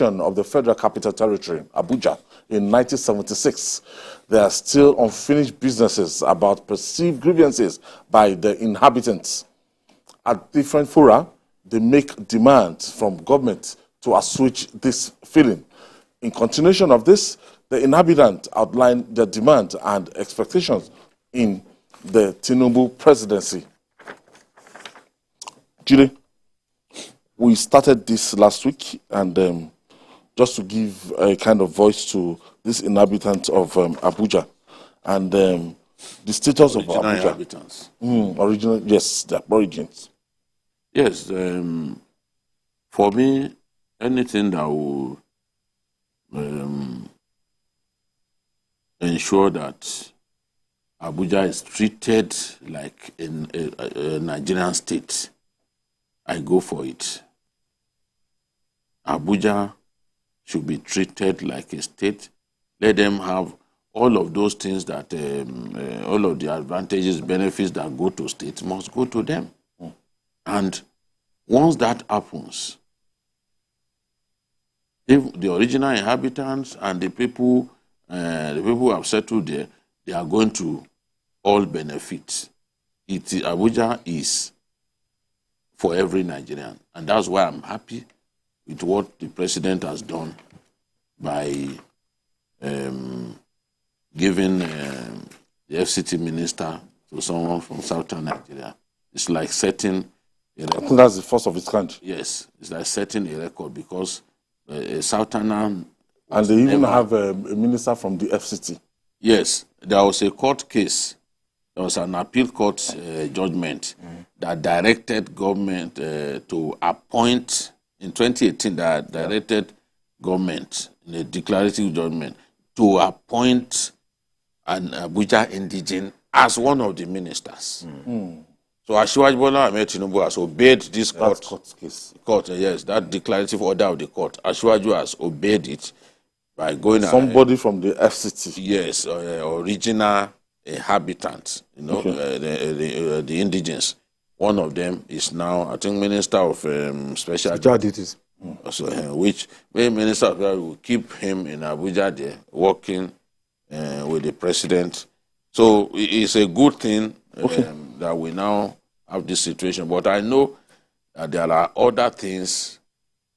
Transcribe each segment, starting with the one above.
of the Federal Capital Territory, Abuja, in 1976, there are still unfinished businesses about perceived grievances by the inhabitants. At different fora, they make demands from government to assuage this feeling. In continuation of this, the inhabitants outlined their demands and expectations in the Tinubu presidency. Jeji, we started this last week, and just to give a kind of voice to this inhabitants of Abuja and the status of Abuja. Inhabitants. Original, yes, the origins. Yes, for me, anything that will ensure that Abuja is treated like a Nigerian state, I go for it. Abuja should be treated like a state. Let them have all of those things that, all of the advantages, benefits that go to states must go to them. And once that happens, if the original inhabitants and the people who have settled there, they are going to all benefit. Abuja is for every Nigerian. And that's why I'm happy with what the president has done by giving the FCT minister to someone from southern Nigeria. It's like setting a record. I think that's the first of its kind. Yes, it's like setting a record because a southerner... And they even have a minister from the FCT. Yes, there was a court case. There was an appeal court judgment that directed government to appoint, in 2018, that directed government in a declarative judgment to appoint an Abuja indigene as one of the ministers. So Asiwaju Bola Ahmed Tinubu has obeyed this court case. Yes, that declarative order of the court. Asiwaju has obeyed it by going somebody from the FCT. Yes, original inhabitants, you know, the Indigenes. One of them is now, I think, Minister of Special Duties. So, which Minister of will keep him in Abuja there, working with the president. So it's a good thing that we now have this situation. But I know that there are other things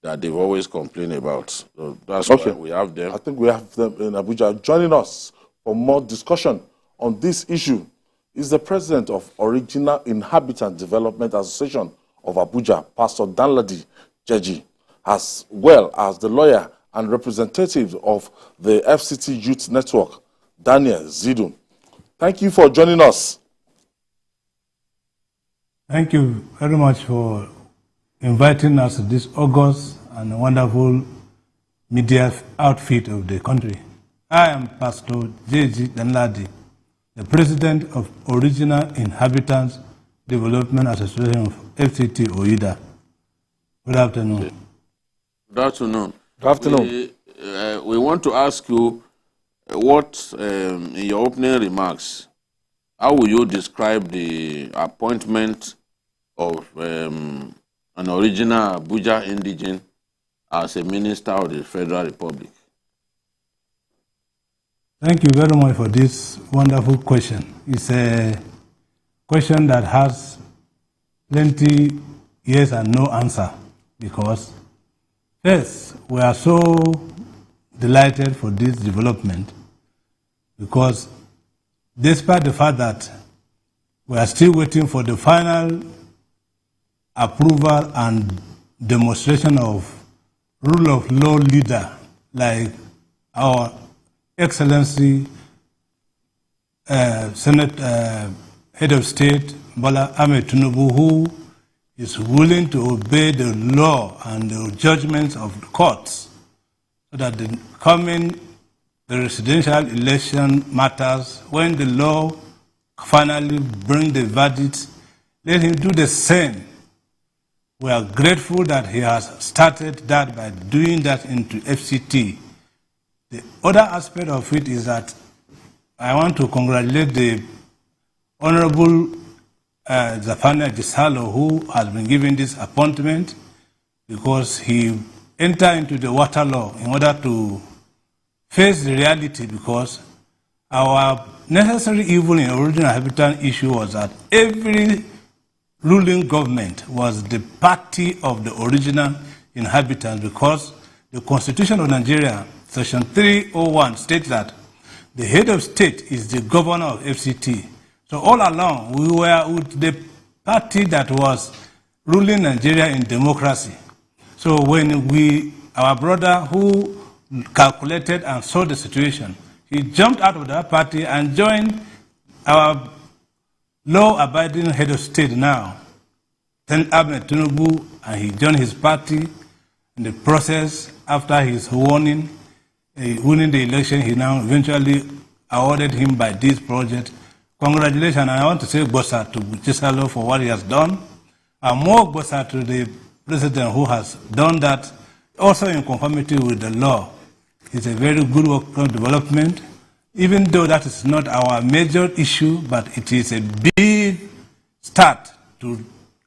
that they've always complained about. So that's why we have them. I think we have them in Abuja. Joining us for more discussion on this issue is the president of Original Inhabitant Development Association of Abuja, Pastor Danladi, Jeji, as well as the lawyer and representative of the FCT Youth Network, Daniel Zhidu. Thank you for joining us. Thank you very much for inviting us to this august and wonderful media outfit of the country. I am Pastor Jeji Danladi, the president of Original Inhabitants Development Association of FCT Oida. Good afternoon. Okay. Good afternoon. Good afternoon. We want to ask you what, in your opening remarks, how will you describe the appointment of an original Abuja indigene as a minister of the Federal Republic? Thank you very much for this wonderful question. It's a question that has plenty yes and no answer because first, we are so delighted for this development because despite the fact that we are still waiting for the final approval and demonstration of rule of law leader like our Excellency Senate Head of State Bola Ahmed Tinubu, who is willing to obey the law and the judgments of the courts so that the residential election matters, when the law finally brings the verdict, let him do the same. We are grateful that he has started that by doing that into FCT. The other aspect of it is that I want to congratulate the Honorable Zafania Gisalo, who has been given this appointment because he enter into the water law in order to face the reality, because our necessary evil in original habitant issue was that every ruling government was the party of the original inhabitants, because the Constitution of Nigeria, Section 301, states that the head of state is the governor of FCT. So all along, we were with the party that was ruling Nigeria in democracy. So when our brother who calculated and saw the situation, he jumped out of that party and joined our law-abiding head of state now, Tinubu, and he joined his party. In the process, after his winning the election, he now eventually awarded him by this project. Congratulations, and I want to say Bosa to Chisalo for what he has done, and more Bosa to the president who has done that, also in conformity with the law. It's a very good work of development, even though that is not our major issue, but it is a big start to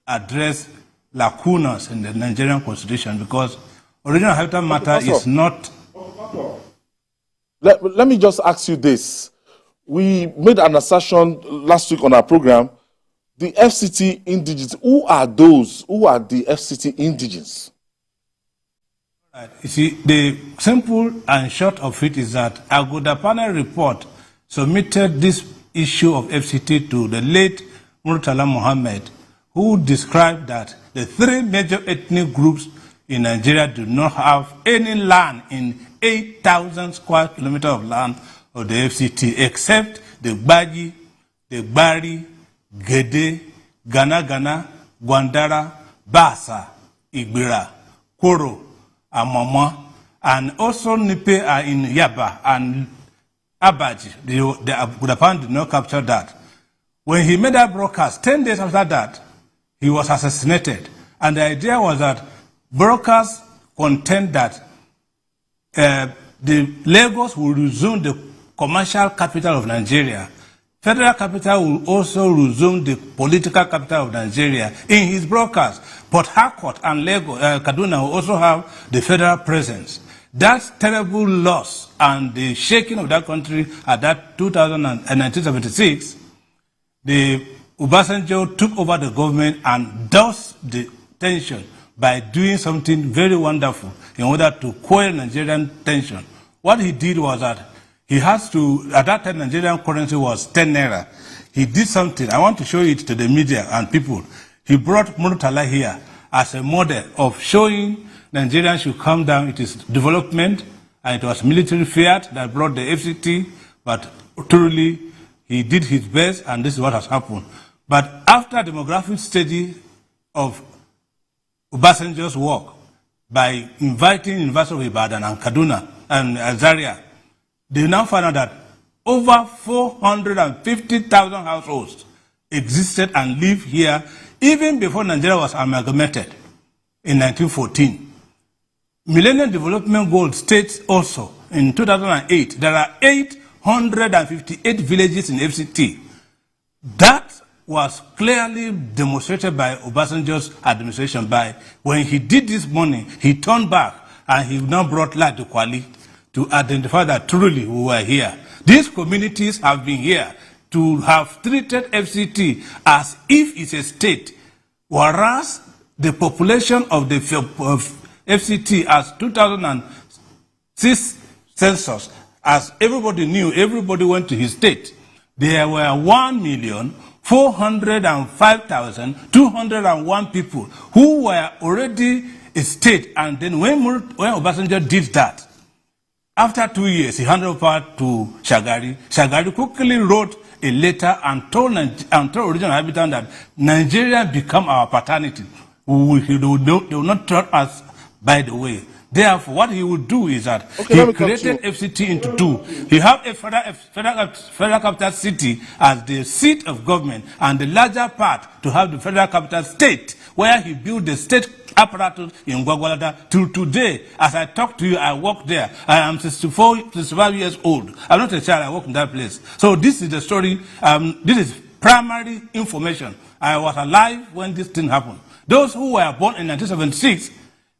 address lacunas in the Nigerian constitution, because original habitat matter is not... Let me just ask you this. We made an assertion last week on our program, the FCT indigenes. Who are those? Who are the FCT indigenes? You see, the simple and short of it is that Aguda panel report submitted this issue of FCT to the late Murtala Mohammed, who described that the three major ethnic groups in Nigeria do not have any land in 8,000 square kilometers of land of the FCT, except the Gbaji, the Gbari, Gede, Gana, Gwandara, Basa, Igbira, Koro, Amama, and also Nipe are in Yaba and Abaji. The Abuja did not capture that. When he made that broadcast, 10 days after that, he was assassinated. And the idea was that brokers contend that the Lagos will resume the commercial capital of Nigeria. Federal capital will also resume the political capital of Nigeria. In his broadcast, Port Harcourt and Lagos, Kaduna will also have the federal presence. That terrible loss and the shaking of that country at that 1976, the Obasanjo took over the government and doused the tension by doing something very wonderful in order to quell Nigerian tension. What he did was that he has to, at that time Nigerian currency was 10 naira. He did something, I want to show it to the media and people. He brought Murtala here as a model of showing Nigerians should calm down. It is development, and it was military fiat that brought the FCT, but truly he did his best, and this is what has happened. But after demographic study of Obasanjo's work, by inviting University of Ibadan and Kaduna and Zaria, they now found out that over 450,000 households existed and lived here even before Nigeria was amalgamated in 1914. Millennium Development Goals states also in 2008 there are 858 villages in FCT. That was clearly demonstrated by Obasanjo's administration. By when he did this morning, he turned back and he now brought light to Kwali to identify that truly we were here. These communities have been here to have treated FCT as if it's a state, whereas the population of the FCT as 2006 census, as everybody knew, everybody went to his state. There were 1,405,201 people who were already a state. And then when Obasanjo did that, after 2 years, he handed over to Shagari. Shagari quickly wrote a letter and told original inhabitants that Nigeria become our paternity. They will not treat us by the way. Therefore, what he would do is that he created FCT into two. He have a federal capital city as the seat of government, and the larger part to have the federal capital state, where he built the state apparatus in Gwagwalada. Till today, as I talk to you, I work there. I am 65 years old. I'm not a child, I work in that place. So this is the story. This is primary information. I was alive when this thing happened. Those who were born in 1976,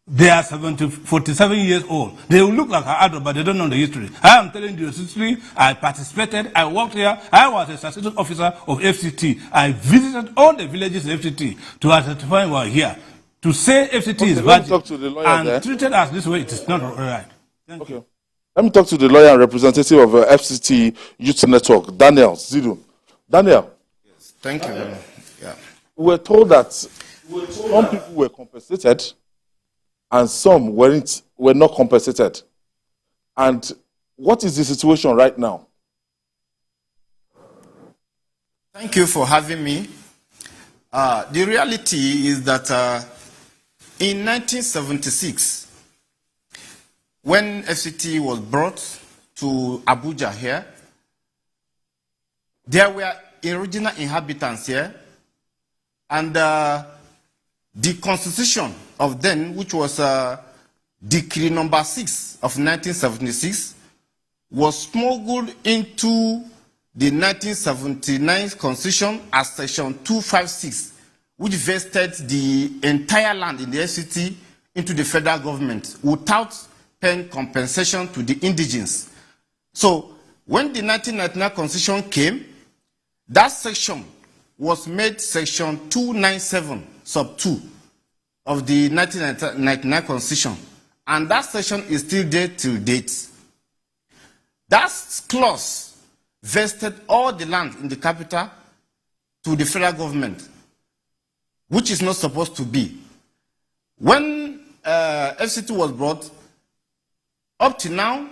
They are 47 years old. They will look like an adult, but they don't know the history. I am telling you the history. I participated. I worked here. I was a statistical officer of FCT. I visited all the villages in FCT to identify who are here. To say FCT is virgin and treated as this way, it is not right. Thank you. Let me talk to the lawyer and representative of FCT Youth Network, Daniel Zhidu. Daniel. Yes, thank you. Yeah. We were told that some people were compensated and some were not compensated. And what is the situation right now? Thank you for having me. The reality is that in 1976, when FCT was brought to Abuja here, there were original inhabitants here, and the constitution of then, which was Decree number 6 of 1976, was smuggled into the 1979 constitution as section 256, which vested the entire land in the FCT into the federal government without paying compensation to the indigenes. So when the 1999 constitution came, that section was made section 297 sub 2 of the 1999 constitution, and that section is still there till date. That clause vested all the land in the capital to the federal government, which is not supposed to be. When FCT was brought, up to now,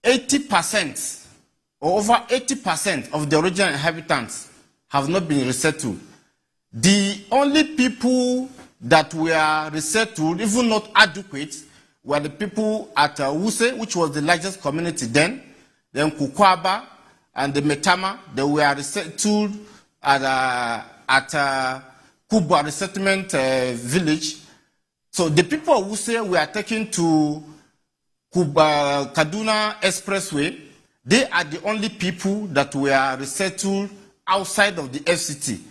80% or over 80% of the original inhabitants have not been resettled. The only people that were resettled, even not adequate, were the people at Wuse, which was the largest community then Kukwaba and the Metama. They were resettled at Kubwa resettlement village. So the people of Wuse were taken to Kaduna Expressway. They are the only people that were resettled outside of the FCT.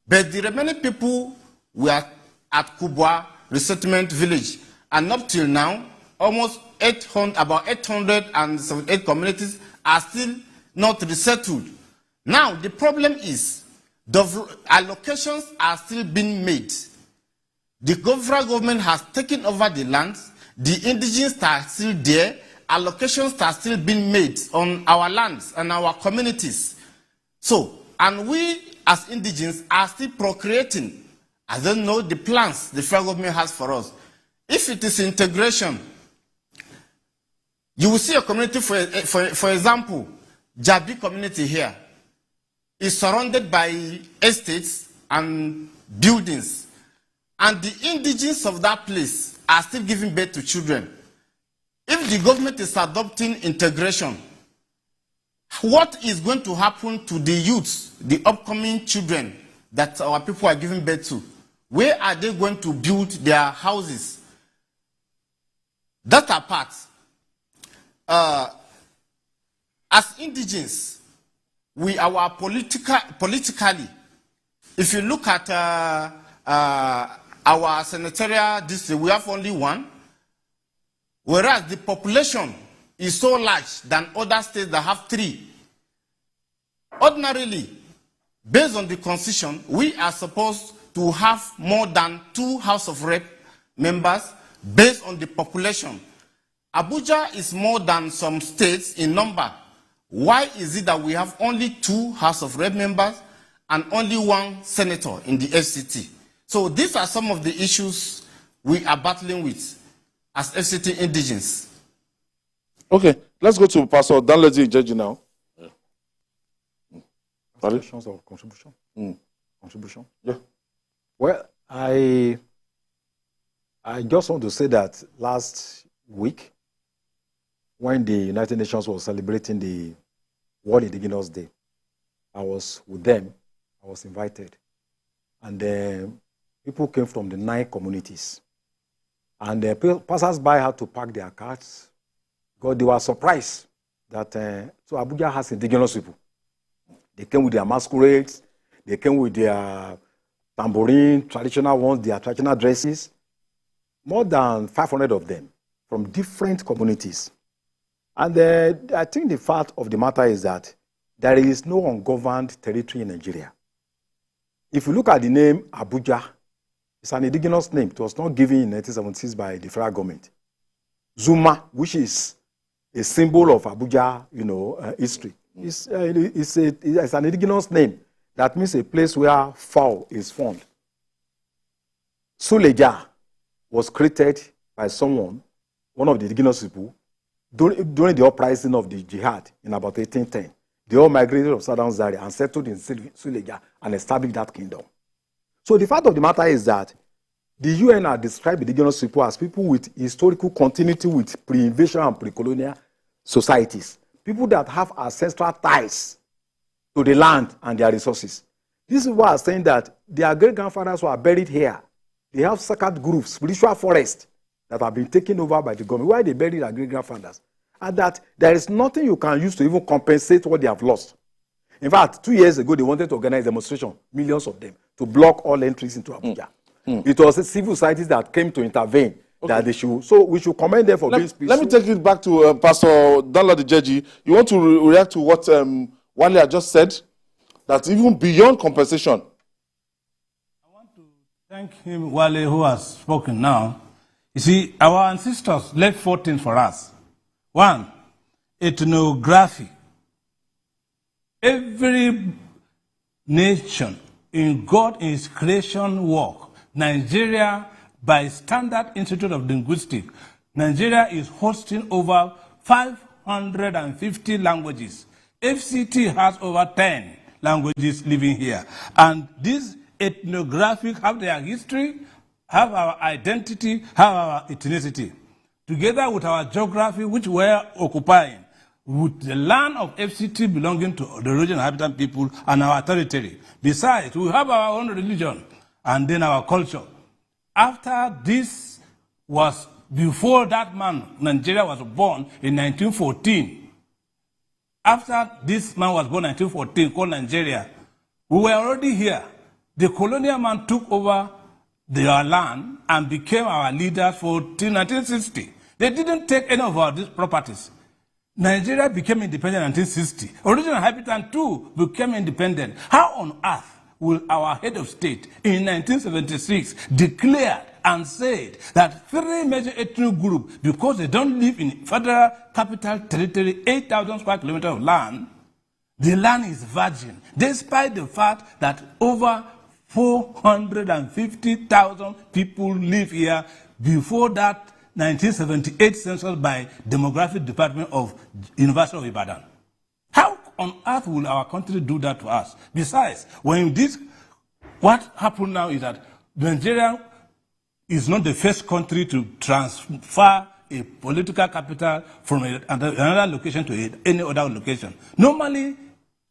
But the remaining people were at Kubwa resettlement village. And up till now, almost about 878 communities are still not resettled. Now, the problem is the allocations are still being made. The federal government has taken over the land. The indigenes are still there. Allocations are still being made on our lands and our communities. So, and we as indigenes are still procreating. I don't know the plans the federal government has for us. If it is integration, you will see a community, for example, Jabi community here is surrounded by estates and buildings. And the indigenes of that place are still giving birth to children. If the government is adopting integration, what is going to happen to the youths, the upcoming children that our people are giving birth to? Where are they going to build their houses? That apart, as indigenes, we are politically, if you look at our senatorial district, we have only one, whereas the population is so large than other states that have 3. Ordinarily, based on the constitution, we are supposed to have more than 2 House of Rep members based on the population. Abuja is more than some states in number. Why is it that we have only 2 House of Rep members and only 1 senator in the FCT? So these are some of the issues we are battling with as FCT indigenes. Okay, let's go to Pastor Danladi Jeji now. Questions or contribution? Contribution? Yeah. Well, I just want to say that last week, when the United Nations was celebrating the World Indigenous Day, I was with them. I was invited. And people came from the 9 communities. And the passers-by had to park their cars because they were surprised that so Abuja has indigenous people. They came with their masquerades. They came with their tambourine, traditional ones, their traditional dresses. more than 500 of them from different communities. And I think the fact of the matter is that there is no ungoverned territory in Nigeria. If you look at the name Abuja, it's an indigenous name. It was not given in 1976 by the federal government. Zuma, which is a symbol of Abuja, history, it's an indigenous name. That means a place where fowl is found. Suleja was created by someone, one of the indigenous people, during the uprising of the jihad in about 1810. They all migrated from southern Zaria and settled in Suleja and established that kingdom. So the fact of the matter is that the UN has described indigenous people as people with historical continuity with pre-invasion and pre-colonial societies. People that have ancestral ties to the land and their resources. These people are saying that their great-grandfathers were buried here. They have sacred groves, spiritual forests that have been taken over by the government. Why they buried their great-grandfathers? And that there is nothing you can use to even compensate what they have lost. In fact, 2 years ago, they wanted to organize a demonstration, millions of them, to block all entries into Abuja. It was the civil societies that came to intervene. That they should, so we should commend them for being peaceful. Let me take it back to Pastor Danladi Jeji. You want to react to what Wale had just said? That even beyond compensation. I want to thank him, Wale, who has spoken now. You see, our ancestors left 4 things for us. 1, ethnography. Every nation in God, in his creation work, Nigeria, by Standard Institute of Linguistics, Nigeria is hosting over 550 languages. FCT has over 10 languages living here. And these ethnographic have their history, have our identity, have our ethnicity. Together with our geography, which we're occupying, with the land of FCT belonging to the original inhabitant people and our territory. Besides, we have our own religion and then our culture. After this was, before that man, Nigeria was born in 1914. After this man was born in 1914, called Nigeria, we were already here. The colonial man took over their land and became our leaders for till 1960. They didn't take any of our these properties. Nigeria became independent in 1960. Original inhabitant too became independent. How on earth will our head of state in 1976 declare and said that 3 major ethnic groups, because they don't live in federal capital territory, 8,000 square kilometers of land, the land is virgin, despite the fact that over 450,000 people live here before that 1978 census by Demographic Department of University of Ibadan. How on earth will our country do that to us? Besides, what happened now is that Nigeria is not the first country to transfer a political capital from another location to any other location. Normally,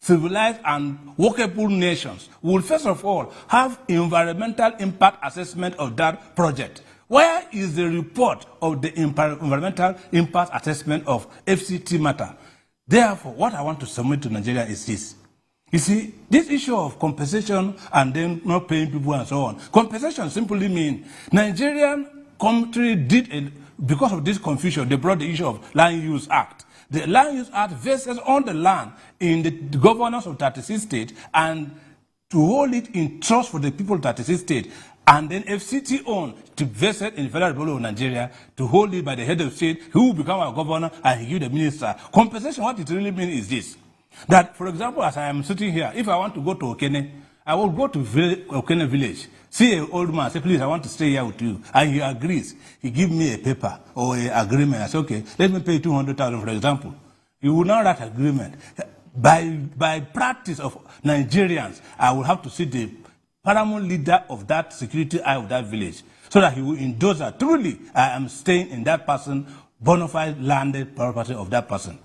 civilized and workable nations will first of all have environmental impact assessment of that project. Where is the report of the environmental impact assessment of FCT matter? Therefore, what I want to submit to Nigeria is this. You see, this issue of compensation and then not paying people and so on. Compensation simply means Nigerian country because of this confusion, they brought the issue of Land Use Act. The Land Use Act vests on the land in the governance of 36 states and to hold it in trust for the people of 36 states. And then FCT own to vest it in the Federal Republic of Nigeria to hold it by the head of state, who will become our governor and he give the minister. Compensation, what it really means is this. That, for example, as I am sitting here, if I want to go to Okene, I will go to Okene village, see an old man, say, please, I want to stay here with you. And he agrees. He gives me a paper or an agreement. I say, okay, let me pay 200,000, for example. He will not write agreement. By practice of Nigerians, I will have to see the paramount leader of that security eye of that village, so that he will endorse that truly I am staying in that person, bona fide landed property of that person.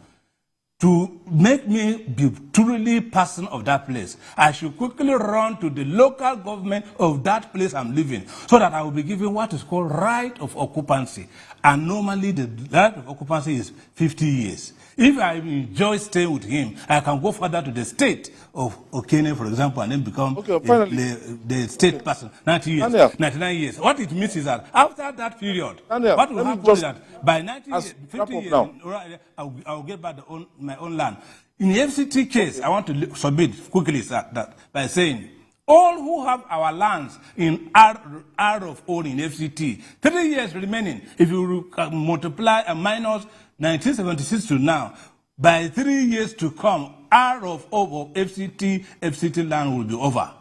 To make me be truly person of that place, I should quickly run to the local government of that place I'm living, so that I will be given what is called right of occupancy. And normally the right of occupancy is 50 years. If I enjoy staying with him, I can go further to the state of Okene, for example, and then become the state person. 90 years, Daniel. 99 years. What it means is that after that period, Daniel, what will happen is that by 90 years, 50 years, now. I'll get back my own land. In the FCT case, I want to submit quickly that by saying, all who have our lands in R of O in FCT, 3 years remaining, if you multiply a minus 1976 to now, by 3 years to come, R of O of FCT land will be over.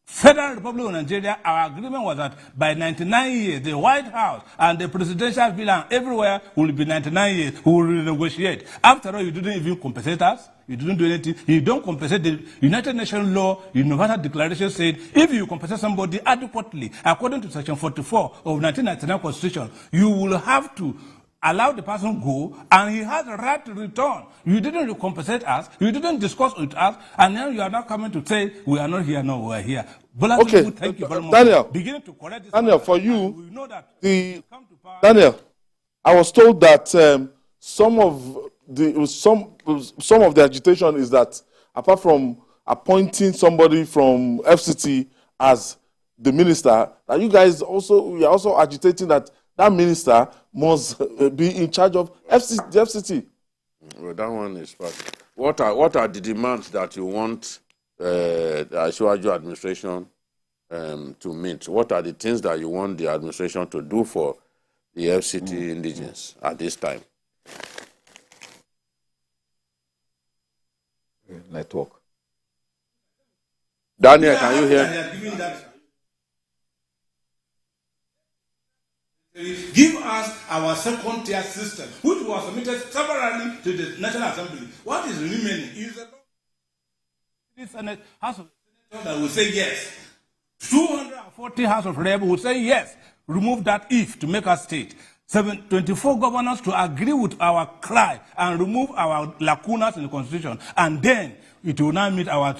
Federal Republic of Nigeria, our agreement was that by 99 years, the White House and the presidential villa everywhere will be 99 years. We will renegotiate. After all, you didn't even compensate us. You didn't do anything. You don't compensate. The United Nations law, Universal Declaration said, if you compensate somebody adequately, according to Section 44 of 1999 Constitution, you will have to allow the person go, and he has a right to return. You didn't compensate us, you didn't discuss with us, and now you are not coming to say, we are not here, no, we are here. Okay, thank you very much. Daniel, Beginning to correct this Daniel, matter, for you, we know that Daniel, I was told that some of the agitation is that apart from appointing somebody from FCT as the minister, that you guys we are also agitating that minister must be in charge of the FCT. Well, that one is part. What are the demands that you want the Asiwaju administration to meet? What are the things that you want the administration to do for the FCT Indigenes at this time? Network. Daniel, can you hear? Give us our second tier system, which was submitted severally to the National Assembly. What is remaining is the Senate House of Senators that will say yes. 240 House of Reps will say yes. Remove that if to make us state. 24 governors to agree with our cry and remove our lacunas in the Constitution. And then it will now meet our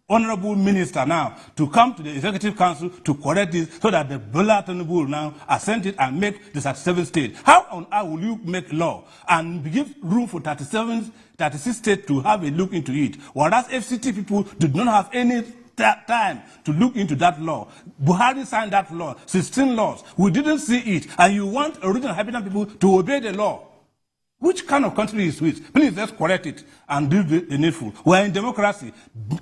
honorable minister now to come to the Executive Council to correct this so that the Tinubu will now assent it and make the 37 states. How on earth will you make law and give room for 36 states to have a look into it? Whereas FCT people did not have any time to look into that law. Buhari signed that law, 16 laws. We didn't see it. And you want original inhabitant people to obey the law. Which kind of country is this? Please, let's correct it and do the needful. We are in democracy.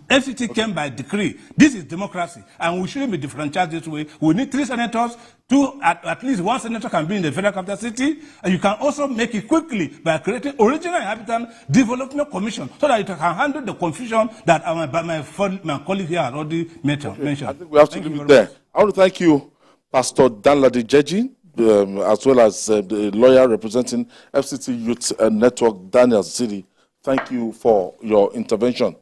FCT came by decree. This is democracy, and we shouldn't be differentiated this way. We need 3 senators. At least 1 senator can be in the federal capital city, and you can also make it quickly by creating original inhabitant development commission so that it can handle the confusion that my colleague here has already mentioned. I think we have to leave it there. I want to thank you, Pastor Danladi Jeji, as well as the lawyer representing FCT Youth Network, Daniel Zhidu. Thank you for your intervention.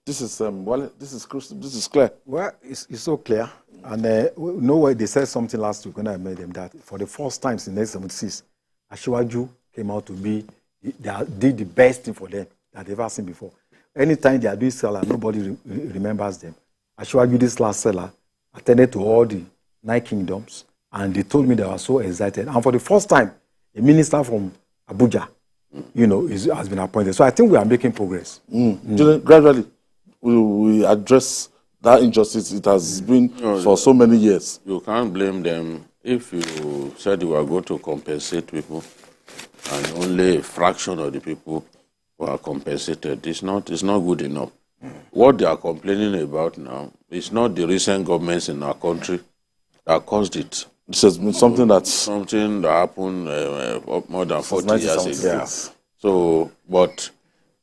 This is this is clear. Well, it's so clear. And no way they said something last week when I met them that for the first time since 1976, Asiwaju came out to be, they did the best thing for them that they've ever seen before. Anytime they are doing seller, nobody remembers them. Asiwaju, this last seller, attended to all the 9 kingdoms, and they told me they were so excited. And for the first time, a minister from Abuja, has been appointed. So I think we are making progress. Gradually, we address that injustice. It has been for so many years. You can't blame them if you said you were going to compensate people and only a fraction of the people were compensated. It's not good enough. What they are complaining about now is not the recent governments in our country that caused it. This has been something that happened more than 40 years ago. So, but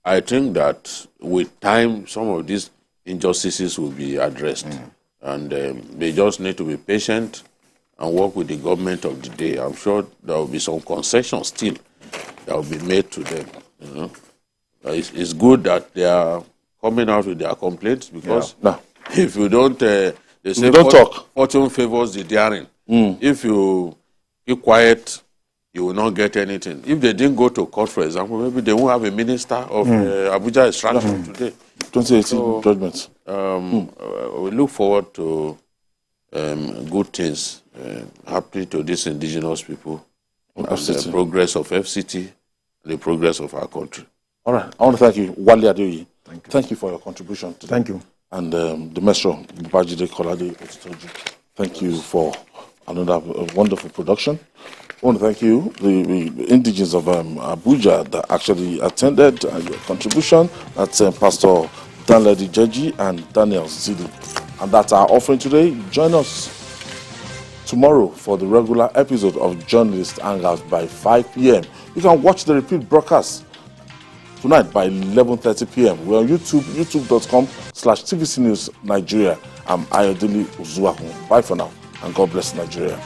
I think that with time, some of these injustices will be addressed, and they just need to be patient and work with the government of the day. I'm sure there will be some concessions still that will be made to them. It's good that they are coming out with their complaints, because if you don't, they say don't talk. Fortune favors the daring. If you keep quiet, you will not get anything. If they didn't go to court, for example, maybe they won't have a minister of Abuja extraction today. 2018 judgment. We look forward to good things happening to these indigenous people, and the progress of FCT, the progress of our country. All right. I want to thank you, Wale Adeoye. Thank you for your contribution today. Thank you. And the Maestro, Babajide Kolade Otitoju. Thank you for another wonderful production. I want to thank you, the Indigenes of Abuja that actually attended your contribution. That's Pastor Danladi Jeji and Daniel Zhidu. And that's our offering today. Join us tomorrow for the regular episode of Journalist Hangout by 5 p.m. You can watch the repeat broadcast tonight by 11:30 p.m. We're on YouTube, youtube.com/TVC News Nigeria. I'm Ayodele Uzuaku. Bye for now, and God bless Nigeria.